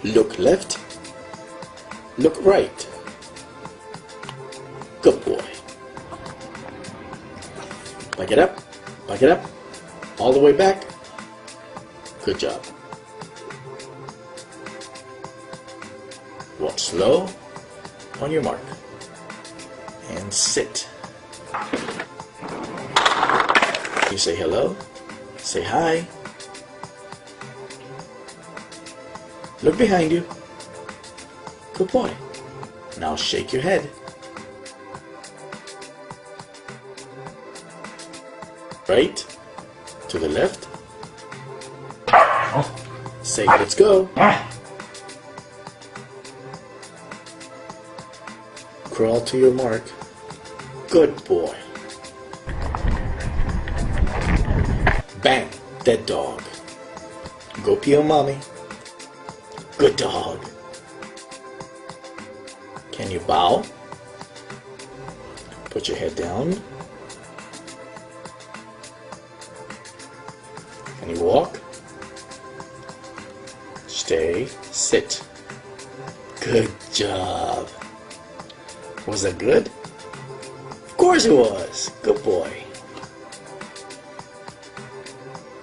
Look left. Look right. Good boy. Back it up. Back it up. All the way back. Good job. Walk slow. On your mark. And sit. You say hello. Say hi. Look behind you. Good boy. Now shake your head. Right to the left. Say let's go. Crawl to your mark. Good boy. Bang, dead dog. Go pee on mommy. Good dog. Can you bow? Put your head down. Can you walk? Stay, sit. Good job. Was that good? Of course it was. Good boy.